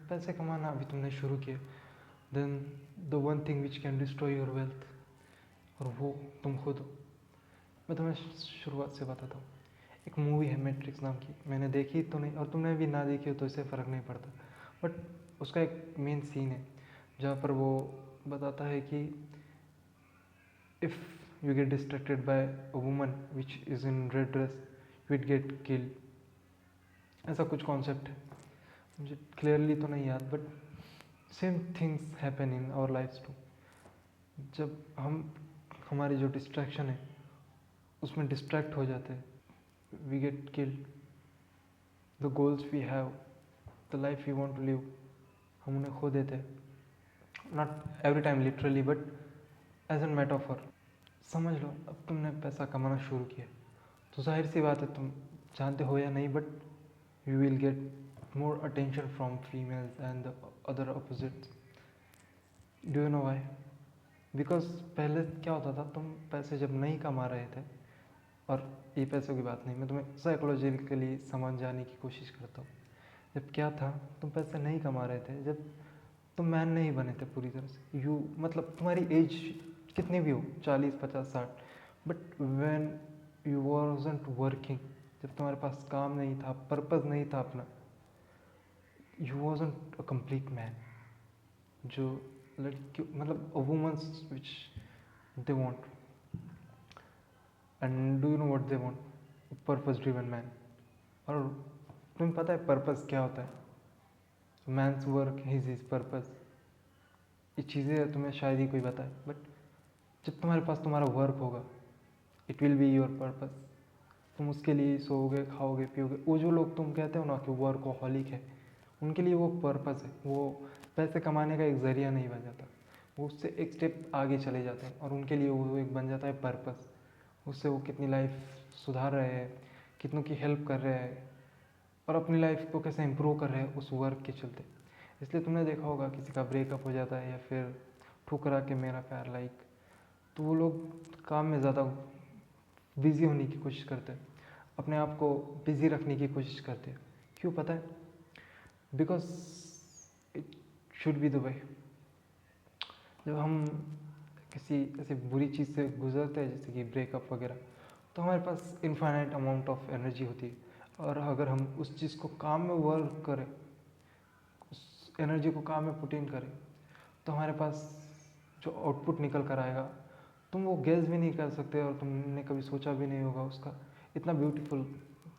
पैसे कमाना अभी तुमने शुरू किया, then the one thing which can destroy your wealth, और वो तुम खुद हो। मैं तुम्हें शुरुआत से बताता हूँ। एक मूवी है मैट्रिक्स नाम की, मैंने देखी तो नहीं, और तुमने भी ना देखी हो तो इससे फ़र्क नहीं पड़ता, बट उसका एक मेन सीन है जहाँ पर वो बताता है कि if you get distracted by a woman which is in red dress you will get killed. ऐसा कुछ कॉन्सेप्ट है, मुझे क्लियरली तो नहीं याद, but same things happen in our lifes too. जब हम हमारी जो डिस्ट्रैक्शन है उसमें डिस्ट्रैक्ट हो जाते हैं, we get killed. The goals we have, the life we want to live, हम उन्हें खो देते हैं। Not every time literally, but as an metaphor. समझ लो अब तुमने पैसा कमाना शुरू किया, तो जाहिर सी बात है, तुम जानते हो या नहीं, but you will get more attention from females and the other opposites. Do you know why? Because पहले क्या होता था, तुम पैसे जब नहीं कमा रहे थे, और ये पैसों की बात नहीं, मैं तुम्हें साइकोलॉजिकली समझ जाने की कोशिश करता हूँ। जब क्या था, तुम पैसे नहीं कमा रहे थे, जब तुम मैन नहीं बने थे पूरी तरह से, यू मतलब तुम्हारी एज कितनी भी हो, 40, 50, 60, but when you wasn't working, जब तुम्हारे पास काम नहीं था, पर्पस नहीं था अपना, you wasn't a complete man. जो लड़की मतलब womens which they want, and do you know what they want? Purpose driven man. और तुम्हें पता है पर्पस क्या होता है? Man's work is his purpose. ये चीज़ें तुम्हें शायद ही कोई बताए, बट जब तुम्हारे पास तुम्हारा वर्क होगा, it will be your purpose. तुम उसके लिए सोओगे, खाओगे, पियोगे। वो जो लोग तुम कहते हो ना कि वर्कोहॉलिक है, उनके लिए वो पर्पस है, वो पैसे कमाने का एक ज़रिया नहीं बन जाता, वो उससे एक स्टेप आगे चले जाते हैं, और उनके लिए वो एक बन जाता है पर्पस। उससे वो कितनी लाइफ सुधार रहे हैं, कितनों की हेल्प कर रहे हैं, और अपनी लाइफ को कैसे इम्प्रूव कर रहे हैं उस वर्क के चलते। इसलिए तुमने देखा होगा किसी का ब्रेकअप हो जाता है, या फिर ठुकरा के मेरा प्यार लाइक, तो वो लोग काम में ज़्यादा बिज़ी होने की कोशिश करते हैं, अपने आप को बिज़ी रखने की कोशिश करते हैं। क्यों पता है? Because it should be the way. जब हम किसी ऐसी बुरी चीज़ से गुजरते हैं, जैसे कि ब्रेकअप वगैरह, तो हमारे पास इनफाइनाइट अमाउंट ऑफ एनर्जी होती है, और अगर हम उस चीज़ को काम में वर्क करें, उस एनर्जी को काम में पुट इन करें, तो हमारे पास जो आउटपुट निकल कर आएगा, तुम वो गेस भी नहीं कर सकते, और तुमने कभी सोचा भी नहीं होगा उसका, इतना ब्यूटीफुल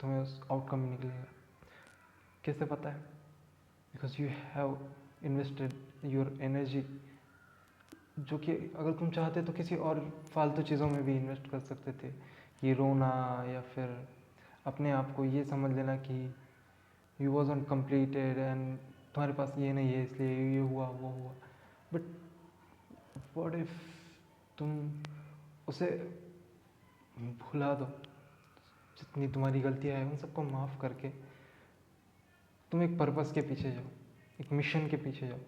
तुम्हें उस आउटकम निकलेगा। कैसे पता है? Because you have invested your energy, जो कि अगर तुम चाहते तो किसी और फालतू चीज़ों में भी इन्वेस्ट कर सकते थे, कि रोना, या फिर अपने आप को ये समझ लेना कि you was on completed and तुम्हारे पास ये नहीं है इसलिए ये हुआ वो हुआ। बट व्हाट इफ तुम उसे भुला दो, जितनी तुम्हारी गलतियाँ हैं उन सबको माफ़ करके तुम एक पर्पस के पीछे जाओ, एक मिशन के पीछे जाओ,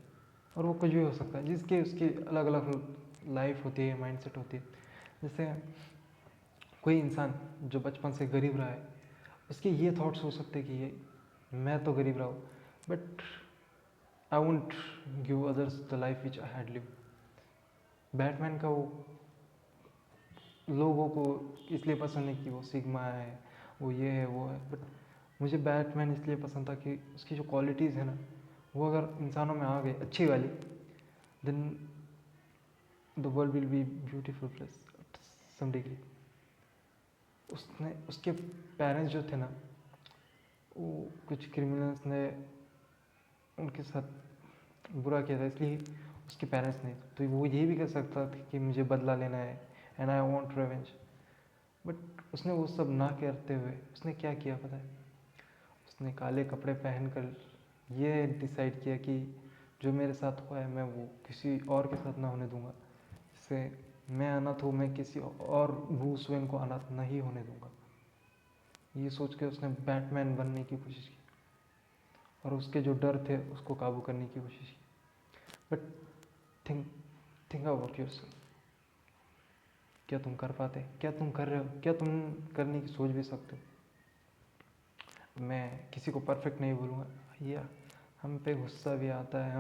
और वो कुछ भी हो सकता है, जिसकी उसकी अलग अलग लाइफ होती है, माइंडसेट होती है। जैसे कोई इंसान जो बचपन से गरीब रहा है, उसके ये थॉट्स हो सकते हैं कि ये मैं तो गरीब रहा हूँ, but I won't give others the life which I had live. Batman का वो लोगों को इसलिए पसंद है कि वो सिग्मा है, वो ये है वो है, बट मुझे बैटमैन इसलिए पसंद था कि उसकी जो क्वालिटीज़ है ना, वो अगर इंसानों में आ गई अच्छी वाली, then the world will be beautiful place at some degree. उसके पेरेंट्स जो थे ना, वो कुछ क्रिमिनल्स ने उनके साथ बुरा किया था, इसलिए उसके पेरेंट्स ने, तो वो ये भी कर सकता था कि मुझे बदला लेना है and I want revenge. But उसने वो सब ना करते हुए उसने क्या किया पता है? उसने काले कपड़े पहनकर ये डिसाइड किया कि जो मेरे साथ हुआ है मैं वो किसी और के साथ ना होने दूंगा। जैसे मैं अनाथ हूँ, मैं किसी और ब्रूस वेन को अनाथ नहीं होने दूंगा। ये सोच के उसने बैटमैन बनने की कोशिश की, और उसके जो डर थे उसको काबू करने की कोशिश की। But think think about yourself. क्या तुम कर पाते? क्या तुम कर रहे हो? क्या तुम करने की सोच भी सकते हो? मैं किसी को परफेक्ट नहीं बोलूँगा, या हम पे गुस्सा भी आता है,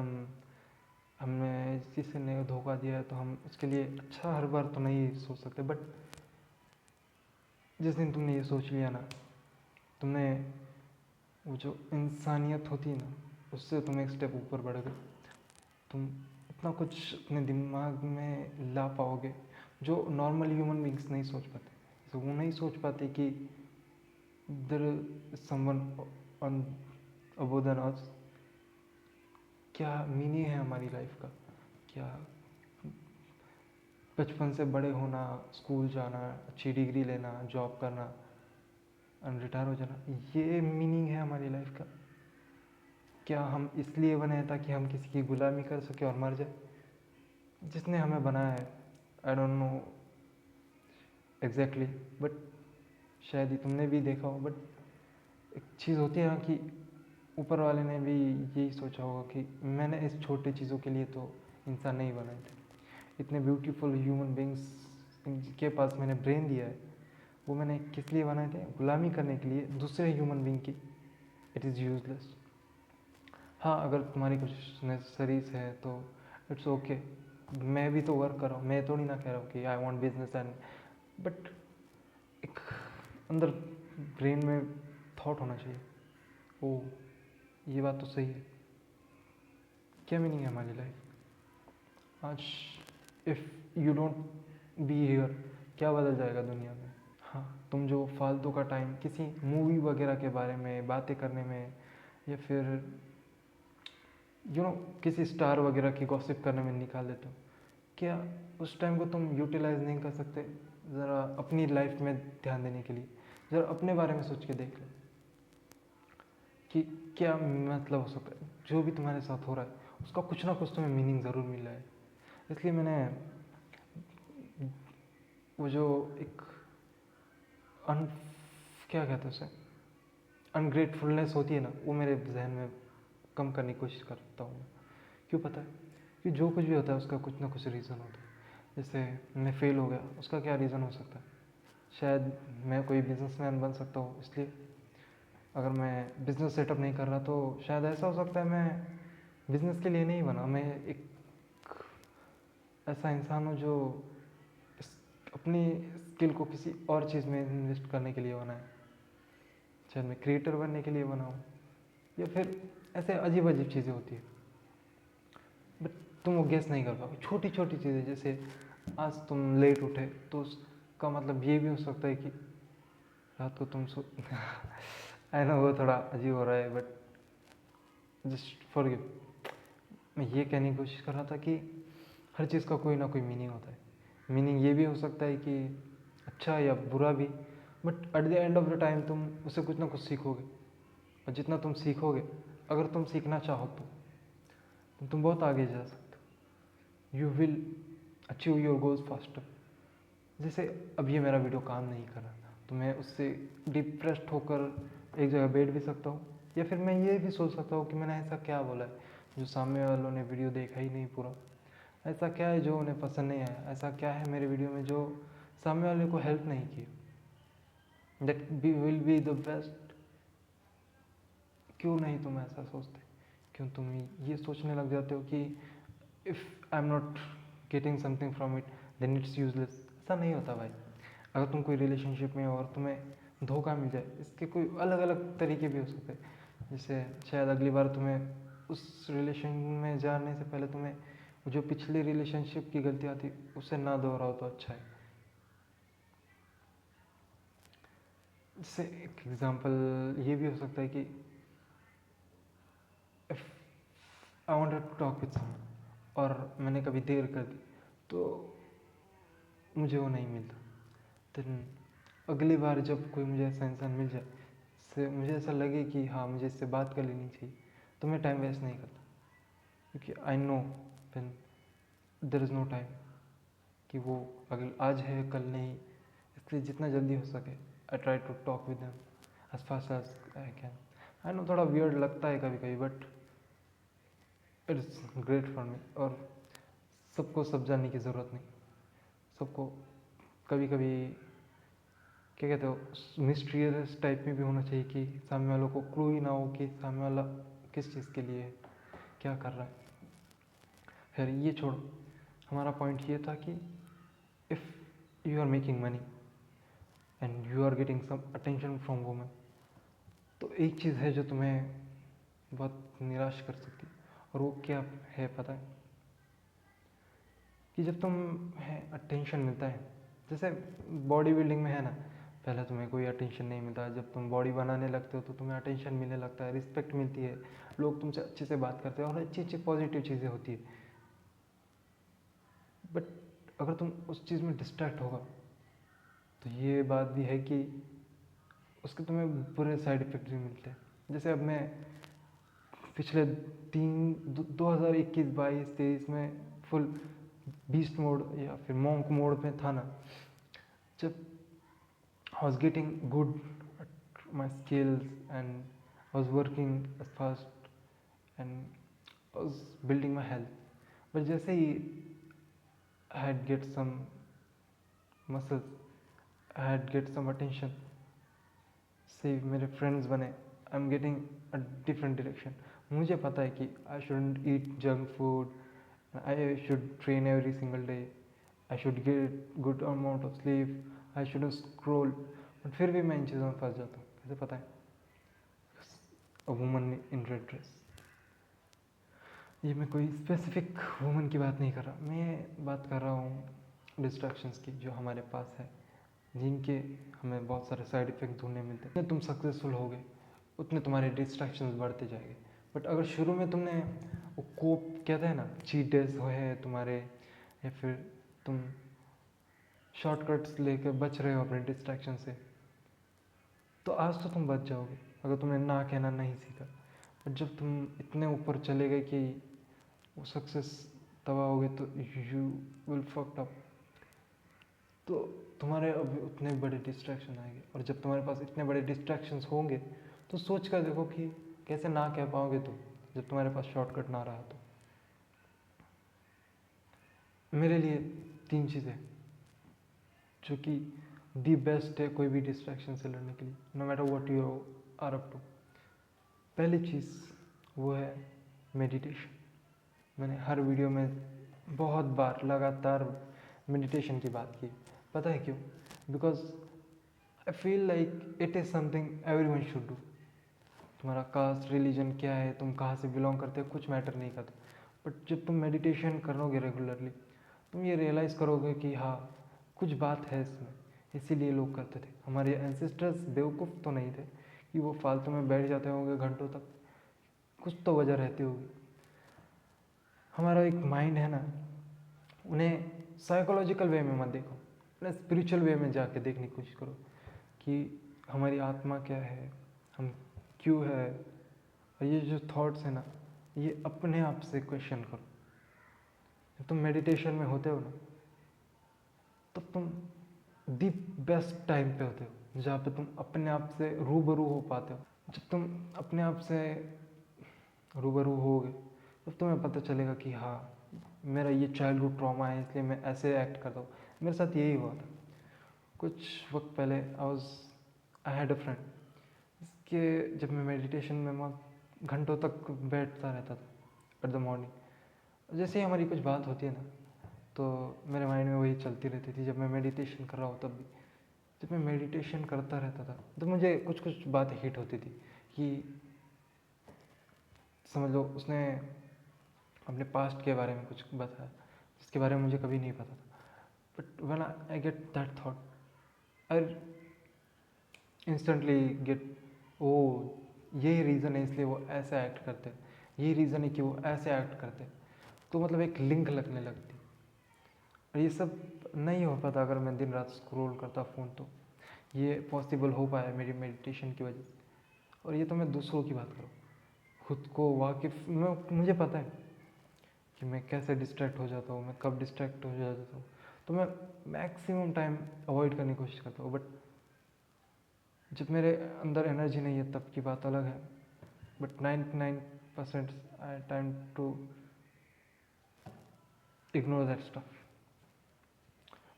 हमने किसी ने धोखा दिया है तो हम उसके लिए अच्छा हर बार तो नहीं सोच सकते, बट जिस दिन तुमने ये सोच लिया ना, तुमने वो जो इंसानियत होती है ना, उससे तुम एक स्टेप ऊपर बढ़ गए। तुम इतना कुछ अपने दिमाग में ला पाओगे जो नॉर्मल ह्यूमन बींग्स नहीं सोच पाते। तो वो नहीं सोच पाते कि there someone on above than us. क्या मीनिंग है हमारी लाइफ का, क्या बचपन से बड़े होना, स्कूल जाना, अच्छी डिग्री लेना, जॉब करना, रिटायर हो जाना, ये मीनिंग है हमारी लाइफ का? क्या हम इसलिए बने हैं ताकि हम किसी की गुलामी कर सके और मर जाए? जिसने हमें बनाया है, I don't know exactly, but शायद ही तुमने भी देखा हो, बट एक चीज़ होती है ना कि ऊपर वाले ने भी यही सोचा होगा कि मैंने इस छोटी चीज़ों के लिए तो इंसान नहीं बनाए थे। इतने ब्यूटीफुल ह्यूमन बींग्स के पास मैंने ब्रेन दिया है, वो मैंने किस लिए बनाए थे? गुलामी करने के लिए दूसरे ह्यूमन बींग की। It is useless. हाँ, अगर तुम्हारी कुछ नेसेसरीज है तो इट्स ओके। मैं भी तो वर्क कर रहा हूँ, मैं तो नहीं ना कह रहा हूँ कि I want business and, but एक अंदर ब्रेन में थॉट होना चाहिए, ओ ये बात तो सही है। क्या मीनिंग है हमारी लाइफ? आज if you don't be here, क्या बदल जाएगा दुनिया में? हाँ, तुम जो फालतू का टाइम किसी मूवी वगैरह के बारे में बातें करने में, या फिर किसी स्टार वगैरह की गॉसिप करने में निकाल देते हो, क्या उस टाइम को तुम यूटिलाइज नहीं कर सकते ज़रा अपनी लाइफ में ध्यान देने के लिए? ज़रा अपने बारे में सोच के देख लो कि क्या मतलब हो सकता है जो भी तुम्हारे साथ हो रहा है, उसका कुछ ना कुछ तुम्हें मीनिंग ज़रूर मिल रहा है। इसलिए मैंने वो जो एक अन क्या कहते हैं उसे, अनग्रेटफुलनेस होती है ना, वो मेरे जहन में कम करने की कोशिश करता हूँ। क्यों पता है? कि जो कुछ भी होता है उसका कुछ ना कुछ रीज़न होता है। जैसे मैं फेल हो गया, उसका क्या रीज़न हो सकता है? शायद मैं कोई बिजनेसमैन बन सकता हूँ इसलिए। अगर मैं बिज़नेस सेटअप नहीं कर रहा तो शायद ऐसा हो सकता है मैं बिज़नेस के लिए नहीं बना, मैं एक ऐसा इंसान हूँ जो अपनी स्किल को किसी और चीज़ में इन्वेस्ट करने के लिए बना है। शायद मैं क्रिएटर बनने के लिए बना हूँ, या फिर ऐसे अजीब अजीब चीज़ें होती है, बट तुम वो गेस नहीं कर पाओगे। छोटी छोटी चीज़ें, जैसे आज तुम लेट उठे तो उसका मतलब ये भी हो सकता है कि रात को तुम सो आई नो वो थोड़ा अजीब हो रहा है, बट जस्ट फॉरगिव। मैं ये कहने की कोशिश कर रहा था कि हर चीज़ का कोई ना कोई मीनिंग होता है। मीनिंग ये भी हो सकता है कि अच्छा या बुरा भी, but at the end of the time तुम उससे कुछ ना कुछ सीखोगे। और जितना तुम सीखोगे, अगर तुम सीखना चाहो तो तुम बहुत आगे जा सकते हो। You will achieve your goals faster. जैसे अब ये मेरा वीडियो काम नहीं कर रहा, तो मैं उससे डिप्रेस्ड होकर एक जगह बैठ भी सकता हूँ, या फिर मैं ये भी सोच सकता हूँ कि मैंने ऐसा क्या बोला है जो सामने वालों ने वीडियो देखा ही नहीं पूरा। ऐसा क्या है जो उन्हें पसंद नहीं आया? ऐसा क्या है मेरे वीडियो में जो सामने वाले को हेल्प नहीं की? That will be the best. क्यों नहीं तुम ऐसा सोचते? क्यों तुम ये सोचने लग जाते हो कि if I am not getting something from it then it's useless? ऐसा नहीं होता भाई। अगर तुम कोई रिलेशनशिप में हो और तुम्हें धोखा मिल जाए, इसके कोई अलग अलग तरीके भी हो सकते हैं। जैसे शायद अगली बार तुम्हें उस रिलेशन में जाने से पहले तुम्हें जो पिछले रिलेशनशिप की गलतियाँ थी उसे ना दोहराओ तो अच्छा है। जैसे एक एग्जांपल ये भी हो सकता है कि if I wanted to talk with someone और मैंने कभी देर कर दी तो मुझे वो नहीं मिलता, देन अगली बार जब कोई मुझे ऐसा इंसान मिल जाए से मुझे ऐसा लगे कि हाँ मुझे इससे बात कर लेनी चाहिए, तो मैं टाइम वेस्ट नहीं करता, क्योंकि I know when there is no time कि वो अगर आज है कल नहीं। इसलिए जितना जल्दी हो सके I try to talk with them as fast as I can. I know थोड़ा वियर्ड लगता है कभी कभी, but it is great for me. और सबको सब जानने की ज़रूरत नहीं। सबको कभी कभी क्या कहते हो, मिस्टीरियस टाइप में भी होना चाहिए कि सामने वालों को क्लू ही ना हो कि सामने वाला किस चीज़ के लिए है। क्या कर रहा है। खैर ये छोड़ो, हमारा पॉइंट ये था कि if you are making money and you are getting some attention from women, तो एक चीज़ है जो तुम्हें बहुत निराश कर सकती है, और वो क्या है पता है? कि जब तुम्हें अटेंशन मिलता है, जैसे बॉडी बिल्डिंग में है ना, पहले तुम्हें कोई अटेंशन नहीं मिलता, जब तुम बॉडी बनाने लगते हो तो तुम्हें अटेंशन मिलने लगता है, रिस्पेक्ट मिलती है, लोग तुमसे अच्छे से बात करते हैं और अच्छी अच्छी पॉजिटिव चीज़ें होती है। बट अगर तुम उस चीज़ में डिस्ट्रैक्ट होगा तो ये बात भी है कि उसके तुम्हें बुरे साइड इफ़ेक्ट भी मिलते हैं। जैसे अब मैं पिछले 2021, 22, 23 में फुल बीस्ट मोड या फिर मॉन्क मोड में था ना, जब I was getting good at my skills and I was working as fast and I was building my health. But जैसे ही I had get some muscles, I had get some attention, से मेरे friends बने, I am getting a different direction. मुझे पता है कि I shouldn't eat junk food, I should train every single day, I should get good amount of sleep, I should scroll, but फिर भी मैं इन चीज़ों में फंस जाता हूँ। कैसे पता है? A woman in red dress. ये मैं कोई स्पेसिफिक वुमन की बात नहीं कर रहा, मैं बात कर रहा हूँ डिस्ट्रैक्शंस की जो हमारे पास है, जिनके हमें बहुत सारे साइड इफ़ेक्ट ढूंढने मिलते हैं। जितने तुम सक्सेसफुल होगे उतने तुम्हारे डिस्ट्रैक्शंस बढ़ते जाएंगे। बट अगर शुरू में तुमने वो कोप कहते हैं ना, चीट डेज हुए हैं तुम्हारे, या फिर तुम शॉर्टकट्स लेकर बच रहे हो अपने डिस्ट्रैक्शन से, तो आज तो तुम बच जाओगे अगर तुमने ना कहना नहीं सीखा। बट जब तुम इतने ऊपर चले गए कि वो सक्सेस तब आओगे तो यू विल फक्ड अप, तो तुम्हारे अब उतने बड़े डिस्ट्रैक्शन आएंगे। और जब तुम्हारे पास इतने बड़े डिस्ट्रैक्शंस होंगे तो सोच कर देखो कि कैसे ना कह पाओगे तुम, जब तुम्हारे पास शॉर्टकट ना रहा तो। मेरे लिए 3 चीज़ें जो कि दी बेस्ट है कोई भी डिस्ट्रैक्शन से लड़ने के लिए, no matter what you are up to. पहली चीज़ वो है मेडिटेशन। मैंने हर वीडियो में बहुत बार लगातार मेडिटेशन की बात की। पता है क्यों? Because I feel like it is something everyone should do. तुम्हारा कास्ट, रिलीजन क्या है, तुम कहाँ से बिलोंग करते हो, कुछ मैटर नहीं करता। बट जब तुम मेडिटेशन करोगे रेगुलरली, तुम ये रियलाइज़ करोगे कि हाँ, कुछ बात है इसमें, इसीलिए लोग करते थे। हमारे एंसेस्टर्स बेवकूफ़ तो नहीं थे कि वो फालतू में बैठ जाते होंगे घंटों तक, कुछ तो वजह रहती होगी। हमारा एक माइंड है ना, उन्हें साइकोलॉजिकल वे में मत देखो, उन्हें स्पिरिचुअल वे में जाके देखने की कोशिश करो कि हमारी आत्मा क्या है, हम क्यों है। और ये जो थॉट्स है ना, ये अपने आप से क्वेश्चन करो। जब तुम मेडिटेशन में होते हो ना, तब तुम दी बेस्ट टाइम पे होते हो जहाँ पे तुम अपने आप से रूबरू हो पाते हो। जब तुम अपने आप से रूबरू होगे तब तुम्हें पता चलेगा कि हाँ, मेरा ये चाइल्डहुड ट्रॉमा है इसलिए मैं ऐसे एक्ट करता हूँ। मेरे साथ यही हुआ था कुछ वक्त पहले। आई हैड अ फ्रेंड, इसके जब मैं मेडिटेशन में वहाँ घंटों तक बैठता रहता था एट द मॉर्निंग, जैसे ही हमारी कुछ बात होती है ना, तो मेरे माइंड में वही चलती रहती थी। जब मैं मेडिटेशन कर रहा हूँ तब भी, जब मैं मेडिटेशन करता रहता था तो मुझे कुछ कुछ बातें हिट होती थी कि समझ लो उसने अपने पास्ट के बारे में कुछ बताया जिसके बारे में मुझे कभी नहीं पता था। But when I get that thought, I instantly get, ओ यही रीज़न है इसलिए वो ऐसे एक्ट करते, यही रीज़न है कि वो ऐसे एक्ट करते। तो मतलब एक लिंक लगने लगती। और ये सब नहीं हो पाता अगर मैं दिन रात स्क्रॉल करता फ़ोन, तो ये पॉसिबल हो पाया मेरी मेडिटेशन की वजह से। और ये तो मैं दूसरों की बात करूँ, खुद को वाकिफ़ मुझे पता है कि मैं कैसे डिस्ट्रैक्ट हो जाता हूँ, मैं कब डिस्ट्रैक्ट हो जाता हूँ, तो मैं मैक्सिमम टाइम अवॉइड करने की कोशिश करता हूँ। बट जब मेरे अंदर एनर्जी नहीं है तब की बात अलग है। But 99% I time to ignore that stuff.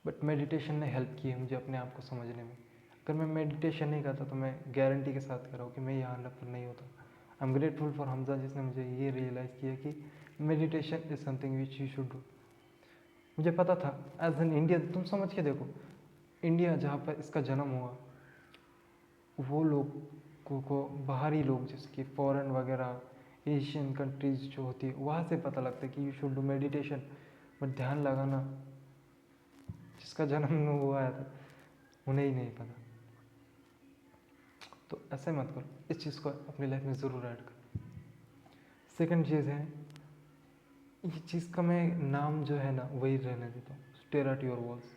But meditation ने हेल्प की है मुझे अपने आप को समझने में। अगर मैं मेडिटेशन नहीं करता तो मैं गारंटी के साथ कह रहा हूँ कि मैं यहाँ पर नहीं होता। I am grateful for Hamza जिसने मुझे ये रियलाइज़ किया कि meditation is something which you should do. मुझे पता था एज एन इंडियन, तुम समझ के देखो, इंडिया जहाँ पर इसका जन्म हुआ, वो लोगों को बाहरी लोग जैसे कि फॉरेन वगैरह एशियन कंट्रीज़ जो होती है वहाँ से पता लगता है कि you should do meditation, but ध्यान लगाना जिसका जन्म हुआ है तो उन्हें ही नहीं पता। तो ऐसे मत करो, इस चीज़ को अपनी लाइफ में ज़रूर ऐड करो। सेकंड चीज़ है, ये चीज़ का मैं नाम जो है ना वही रहने देता हूँ, स्टेयर एट योर वॉल्स।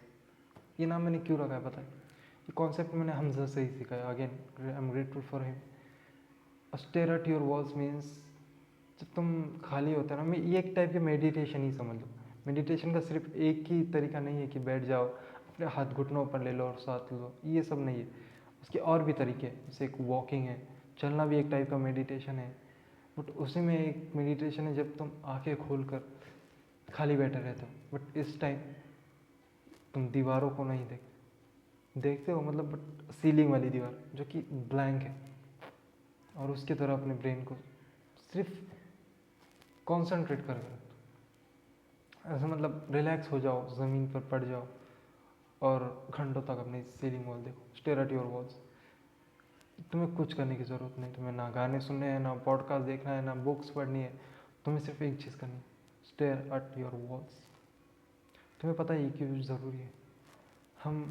ये नाम मैंने क्यों रखा है पता है? ये कॉन्सेप्ट मैंने हमजा से ही सीखा है। Again I am grateful for him. Stare at your walls means जब तुम खाली होते हो ना, मैं ये एक टाइप की मेडिटेशन ही समझ लो। मेडिटेशन का सिर्फ एक ही तरीका नहीं है कि बैठ जाओ अपने हाथ घुटनों पर ले लो और साथ लो, ये सब नहीं है। उसके और भी तरीके हैं, जैसे एक वॉकिंग है, चलना भी एक टाइप का मेडिटेशन है। बट उसी में एक मेडिटेशन है जब तुम आंखें खोल कर खाली बैठे रहते हो, बट इस टाइम तुम दीवारों को नहीं देखते हो, मतलब बट सीलिंग वाली दीवार जो कि ब्लैंक है, और उसकी तरह अपने ब्रेन को सिर्फ कॉन्सेंट्रेट कर ऐसा, मतलब रिलैक्स हो जाओ, ज़मीन पर पड़ जाओ और घंटों तक अपनी सीलिंग वॉल देखो, स्टेयर एट योर वॉल्स। तुम्हें कुछ करने की ज़रूरत नहीं, तुम्हें ना गाने सुनने हैं, ना पॉडकास्ट देखना है, ना बुक्स पढ़नी है, तुम्हें सिर्फ एक चीज़ करनी है, स्टेयर एट योर वॉल्स। तुम्हें पता है क्यों ज़रूरी है? हम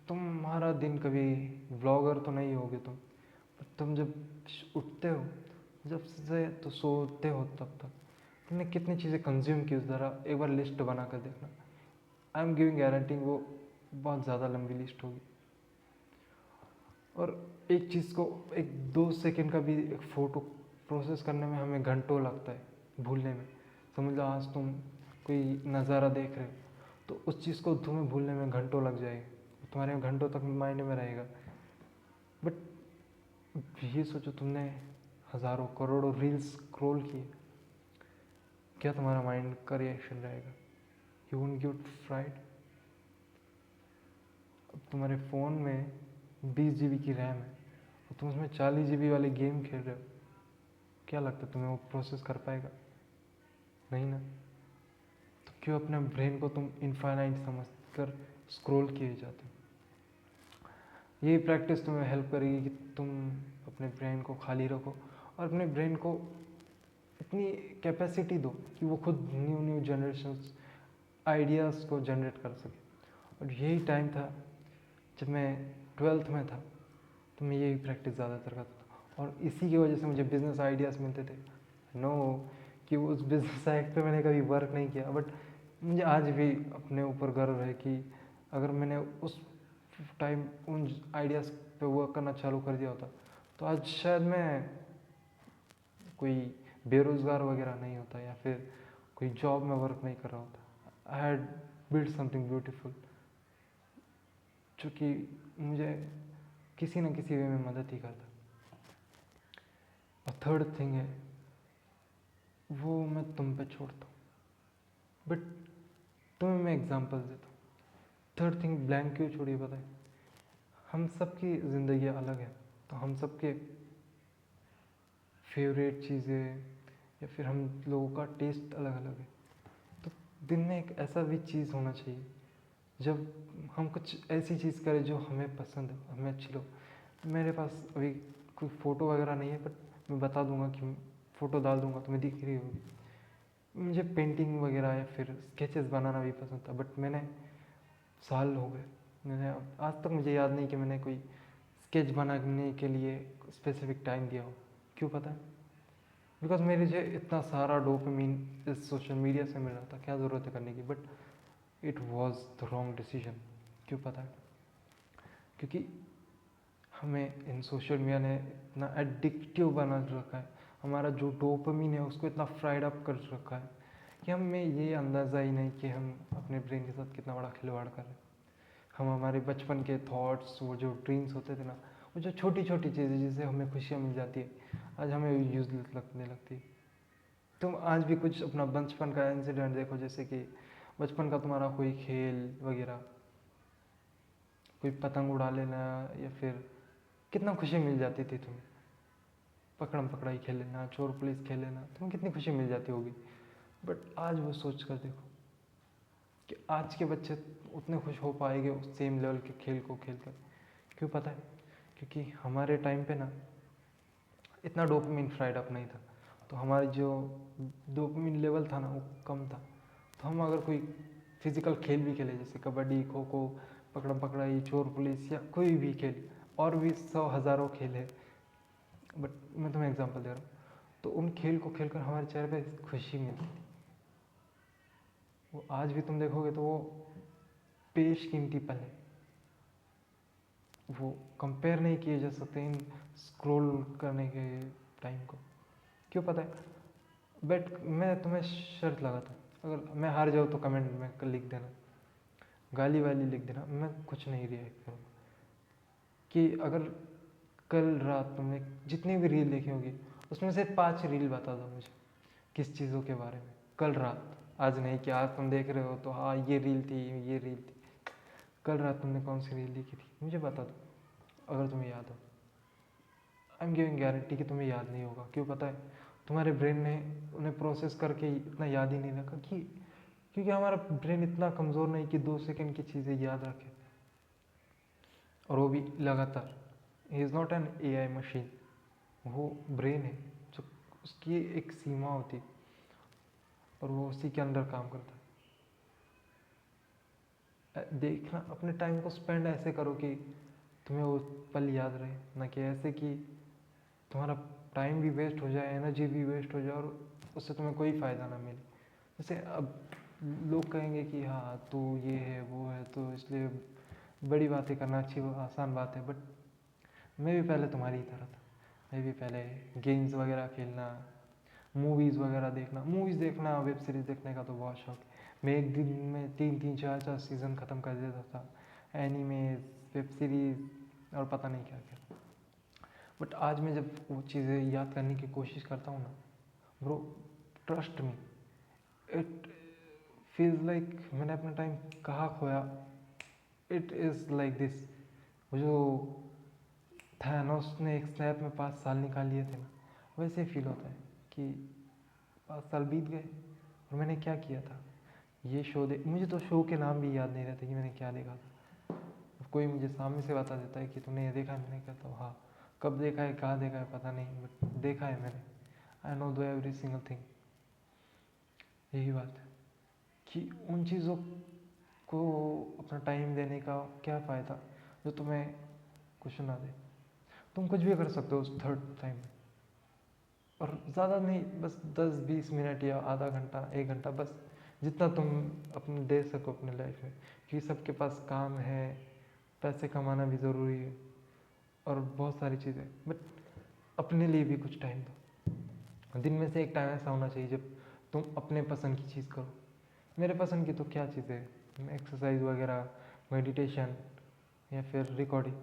तुम्हारा दिन कभी व्लॉगर तो नहीं होगे तुम, पर तुम जब उठते हो, जब से तो सोते हो तब तक तुमने कितनी चीज़ें कंज्यूम की, उस तरह एक बार लिस्ट बना कर देखना। आई एम गिविंग गारंटी वो बहुत ज़्यादा लंबी लिस्ट होगी। और एक चीज़ को एक 2 सेकंड का भी एक फ़ोटो प्रोसेस करने में हमें घंटों लगता है भूलने में। समझ लो आज तुम कोई नज़ारा देख रहे हो तो उस चीज़ को तुम्हें भूलने में घंटों लग जाएगा, तुम्हारे घंटों तक माइंड में रहेगा। बट ये सोचो, तुमने हज़ारों करोड़ों रील्स स्क्रॉल किए, क्या तुम्हारा माइंड का रिएक्शन रहेगा? You won't get fried. अब तुम्हारे फ़ोन में 20 GB की रैम है और तुम उसमें 40 GB वाले गेम खेल रहे हो, क्या लगता है तुम्हें वो प्रोसेस कर पाएगा? नहीं ना। तो क्यों अपने ब्रेन को तुम इनफाइनाइट समझ कर स्क्रॉल किए जाते हो? यही प्रैक्टिस तुम्हें हेल्प करेगी कि तुम अपने ब्रेन को खाली रखो और अपने ब्रेन को इतनी कैपेसिटी दो कि वो खुद न्यू न्यू जनरेशंस आइडियाज़ को जनरेट कर सके। और यही टाइम था जब मैं 12th में था, तो मैं यही प्रैक्टिस ज़्यादातर करता था और इसी की वजह से मुझे बिज़नेस आइडियाज़ मिलते थे। नो कि उस बिज़नेस एक्ट पे मैंने कभी वर्क नहीं किया, बट मुझे आज भी अपने ऊपर गर्व है कि अगर मैंने उस टाइम उन आइडियाज़ पे वर्क करना चालू कर दिया होता तो आज शायद मैं कोई बेरोज़गार वगैरह नहीं होता या फिर कोई जॉब में वर्क नहीं कर रहा होता। I had build something beautiful जो कि मुझे किसी न किसी वे में मदद ही करता। और थर्ड थिंग है, वो मैं तुम पे छोड़ता हूँ, बट तुम्हें मैं एग्जांपल देता हूँ। थर्ड थिंग ब्लैंक क्यों छोड़िए पता है? हम सबकी ज़िंदगी अलग है, तो हम सबके फेवरेट चीज़ें या फिर हम लोगों का टेस्ट अलग अलग है। तो दिन में एक ऐसा भी चीज़ होना चाहिए जब हम कुछ ऐसी चीज़ करें जो हमें पसंद है, हमें अच्छी लगे। मेरे पास अभी कोई फ़ोटो वगैरह नहीं है, बट मैं बता दूंगा कि फ़ोटो डाल दूंगा, तुम्हें दिख रही होगी। मुझे पेंटिंग वगैरह या फिर स्केचेस बनाना भी पसंद था, बट मैंने साल हो गए, मैंने आज तक मुझे याद नहीं कि मैंने कोई स्केच बनाने के लिए स्पेसिफिक टाइम दिया हो। क्यों पता है? बिकॉज मेरे जो इतना सारा डोपामिन इस सोशल मीडिया से मिल रहा था, क्या ज़रूरत है करने की। But it was the wrong decision. क्यों पता है? क्योंकि हमें इन सोशल मीडिया ने इतना एडिक्टिव बना रखा है, हमारा जो डोपामिन है उसको इतना फ्राइड अप कर रखा है कि हमें ये अंदाज़ा ही नहीं कि हम अपने ब्रेन के साथ कितना बड़ा खिलवाड़ कर रहे हैं। हम हमारे बचपन के थॉट्स, वो जो ड्रीम्स होते थे ना, वो जो छोटी छोटी चीज़ें जिससे हमें खुशियाँ मिल जाती है, आज हमें यूजलेस लगने लगती है। तुम आज भी कुछ अपना बचपन का इंसिडेंट देखो, जैसे कि बचपन का तुम्हारा कोई खेल वगैरह, कोई पतंग उड़ा लेना, या फिर कितना खुशी मिल जाती थी तुम्हें। पकड़म पकड़ाई खेल लेना, चोर पुलिस खेल लेना, तुम्हें कितनी खुशी मिल जाती होगी। बट आज वो सोच कर देखो कि आज के बच्चे उतने खुश हो पाएंगे उस सेम लेवल के खेल को खेल कर। क्यों पता है? क्योंकि हमारे टाइम पे ना इतना डोपामिन फ्राइड अप नहीं था, तो हमारी जो डोपामिन लेवल था ना वो कम था। तो हम अगर कोई फिजिकल खेल भी खेले, जैसे कबड्डी, खो खो, पकड़म पकड़ाई, चोर पुलिस या कोई भी खेल, और भी 100 हज़ारों खेल है, बट मैं तुम्हें एग्जांपल दे रहा हूँ, तो उन खेल को खेलकर हमारे चेहरे पे खुशी मिलती थी। वो आज भी तुम देखोगे तो वो बेशकीमती पल है, वो कंपेयर नहीं किए जा सकते इन स्क्रॉल करने के टाइम को। क्यों पता है? बट मैं तुम्हें शर्त लगाता हूँ, अगर मैं हार जाऊँ तो कमेंट में लिख देना, गाली वाली लिख देना, मैं कुछ नहीं रिएक्ट करूँगा। कि अगर कल रात तुमने जितनी भी रील देखी होगी उसमें से 5 रील बता दो मुझे किस चीज़ों के बारे में, कल रात, आज नहीं कि आज तुम देख रहे हो तो हाँ ये रील थी, ये रील थी, कल रात तुमने कौन सी रील देखी थी मुझे बता दो, अगर तुम्हें याद हो। आई एम गिविंग गारंटी कि तुम्हें याद नहीं होगा। क्यों पता है? तुम्हारे ब्रेन ने उन्हें प्रोसेस करके इतना याद ही नहीं रखा, कि क्योंकि हमारा ब्रेन इतना कमज़ोर नहीं कि 2 सेकंड की चीज़ें याद रखे, और वो भी लगातार। He is not an AI machine, वो ब्रेन है जो, उसकी एक सीमा होती है और वो उसी के अंदर काम करता है। देखना, अपने टाइम को स्पेंड ऐसे करो कि तुम्हें वो पल याद रहे, ना कि ऐसे कि तुम्हारा टाइम भी वेस्ट हो जाए, एनर्जी भी वेस्ट हो जाए और उससे तुम्हें कोई फ़ायदा ना मिले। जैसे अब लोग कहेंगे कि हाँ तू ये है वो है, तो इसलिए बड़ी बातें करना अच्छी आसान बात है, बट मैं भी पहले तुम्हारी ही तरह था। मैं भी पहले गेम्स वगैरह खेलना, मूवीज़ वगैरह देखना, मूवीज़ देखना, वेब सीरीज़ देखने का तो बहुत शौक है। मैं एक दिन में 3-3 4-4 सीज़न ख़त्म कर देता था, एनीमेज, वेब सीरीज़ और पता नहीं क्या क्या। बट आज मैं जब वो चीज़ें याद करने की कोशिश करता हूँ ना bro, trust me, it feels like मैंने अपना टाइम कहाँ खोया। इट इज़ लाइक दिस, वो जो थैनोस ने एक स्नैप में 5 साल निकाल लिए थे ना, वैसे फील होता है कि 5 साल बीत गए और मैंने क्या किया था। ये शो दे, मुझे तो शो के नाम भी याद नहीं रहते कि मैंने क्या देखा था। कोई मुझे सामने से बता देता है कि तूने ये देखा है, मैंने कहता हूँ हाँ। कब देखा है, कहाँ देखा है पता नहीं, बट देखा है मैंने। आई नो दो एवरी सिंगल थिंग। यही बात है कि उन चीज़ों को अपना टाइम देने का क्या फ़ायदा जो तुम्हें कुछ ना दे। तुम कुछ भी कर सकते हो उस थर्ड टाइम में, और ज़्यादा नहीं, बस 10-20 मिनट या आधा घंटा 1 घंटा, बस जितना तुम अपने दे सको अपने लाइफ में। क्योंकि सबके पास काम है, पैसे कमाना भी ज़रूरी है और बहुत सारी चीज़ें, बट अपने लिए भी कुछ टाइम दो। दिन में से एक टाइम ऐसा होना चाहिए जब तुम अपने पसंद की चीज़ करो। मेरे पसंद की तो क्या चीज़ है, एक्सरसाइज वगैरह, मेडिटेशन या फिर रिकॉर्डिंग।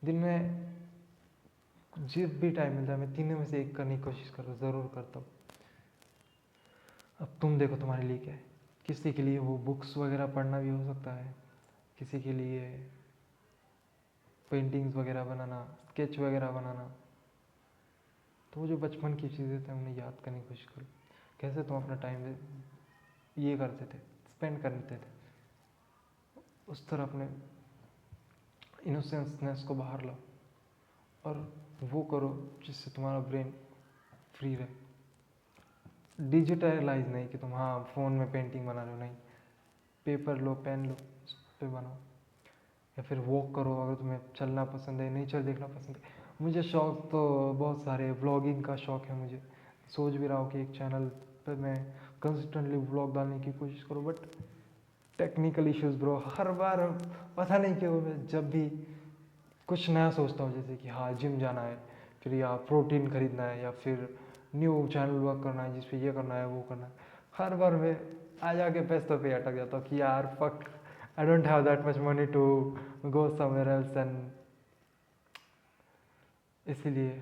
दिन में जब भी टाइम मिलता है मैं तीनों में से एक करने की कोशिश करो, ज़रूर करता हूँ। अब तुम देखो तुम्हारे लिए क्या है। किसी के लिए वो बुक्स वगैरह पढ़ना भी हो सकता है, किसी के लिए पेंटिंग्स वगैरह बनाना, स्केच वगैरह बनाना। तो वो जो बचपन की चीज़ें थे उन्हें याद करने की कोशिश करो, कैसे तुम अपना टाइम ये करते थे, स्पेंड करते थे। उस तरह अपने इनोसेंसनेस को बाहर लाओ और वो करो जिससे तुम्हारा ब्रेन फ्री रहे। डिजिटलाइज नहीं कि तुम हाँ फ़ोन में पेंटिंग बना रहे हो, नहीं, पेपर लो, पेन लो, उस पर बनाओ। या फिर वॉक करो, अगर तुम्हें चलना पसंद है, नेचर देखना पसंद है। मुझे शौक तो बहुत सारे, व्लॉगिंग का शौक है मुझे। सोच भी रहा हूँ कि एक चैनल पर मैं कंसिस्टेंटली व्लॉग डालने की कोशिश करूँ, बट टेक्निकल इश्यूज़ ब्रो, हर बार पता नहीं क्यों मैं जब भी कुछ नया सोचता हूँ, जैसे कि हाँ जिम जाना है, फिर या प्रोटीन खरीदना है, या फिर न्यू चैनल वर्क करना है जिस पे ये करना है वो करना है, हर बार मैं आ जाके पैसों पे अटक जाता हूँ कि यार fuck, I don't have that much money to go somewhere else. And इसीलिए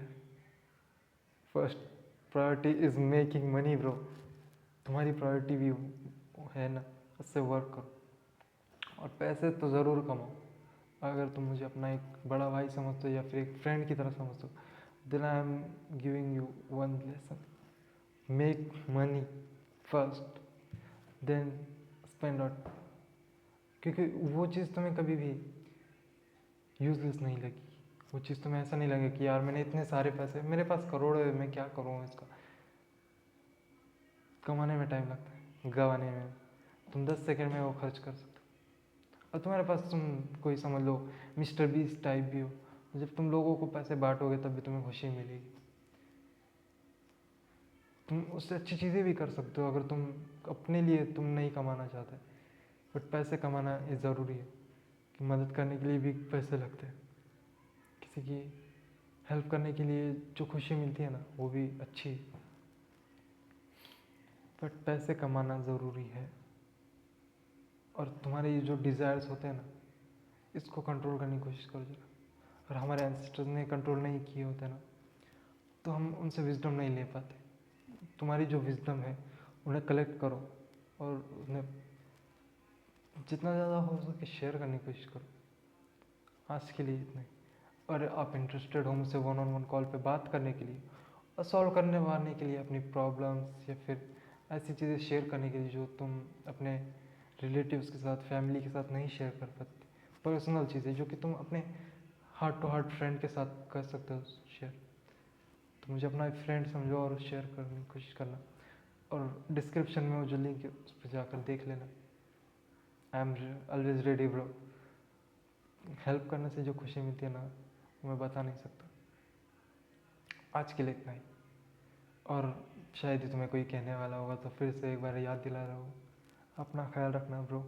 first priority is making money bro. तुम्हारी प्रायोरिटी भी है ना, उससे वर्क करो और पैसे तो ज़रूर कमाओ। अगर तुम मुझे अपना एक बड़ा भाई समझते हो या फिर एक फ्रेंड की तरह समझते हो, then I am giving you one lesson. Make money first, then spend out. क्योंकि वो चीज़ तुम्हें कभी भी यूजलेस नहीं लगी। वो चीज़ तुम्हें ऐसा नहीं लगे कि यार मैंने इतने सारे पैसे, मेरे पास करोड़ है, मैं क्या करूँ इसका। कमाने में टाइम लगता है, गंवाने में तुम 10 सेकंड में वो खर्च कर सकते हो। और तुम्हारे पास तुम कोई समझ लो मिस्टर बीस टाइप भी हो, जब तुम लोगों को पैसे बांटोगे तब भी तुम्हें खुशी मिलेगी। तुम उससे अच्छी चीज़ें भी कर सकते हो अगर तुम अपने लिए तुम नहीं कमाना चाहते। बट पैसे कमाना ये ज़रूरी है कि मदद करने के लिए भी पैसे लगते हैं। किसी की हेल्प करने के लिए जो खुशी मिलती है ना, वो भी अच्छी है। बट पैसे कमाना ज़रूरी है। और तुम्हारे ये जो डिज़ायर्स होते हैं ना, इसको कंट्रोल करने की कोशिश करो जरा। और हमारे एंसेस्टर्स ने कंट्रोल नहीं किए होते ना, तो हम उनसे विजडम नहीं ले पाते। तुम्हारी जो विजडम है उन्हें कलेक्ट करो और उन्हें जितना ज़्यादा हो सके शेयर करने की कोशिश करो। आज के लिए इतना ही। और आप इंटरेस्टेड हो मुझसे 1-on-1 कॉल पे बात करने के लिए और सॉल्व करने वारने के लिए, अपनी प्रॉब्लम्स या फिर ऐसी चीज़ें शेयर करने के लिए जो तुम अपने रिलेटिव्स के साथ, फैमिली के साथ नहीं शेयर कर पाते, पर्सनल चीज़ें जो कि तुम अपने हार्ट टू हार्ट फ्रेंड के साथ कर सकते हो शेयर, तो मुझे अपना फ्रेंड समझो और शेयर करने की कोशिश करना। और डिस्क्रिप्शन में वो जो लिंक है उस पर जाकर देख लेना। I am always ready bro. Help करने से जो खुशी मिलती है ना, वो मैं बता नहीं सकता। आज के लिए इतना ही। और शायद ही तुम्हें कोई कहने वाला होगा, तो फिर से एक बार याद दिला रहा हूँ, अपना ख्याल रखना ब्रो।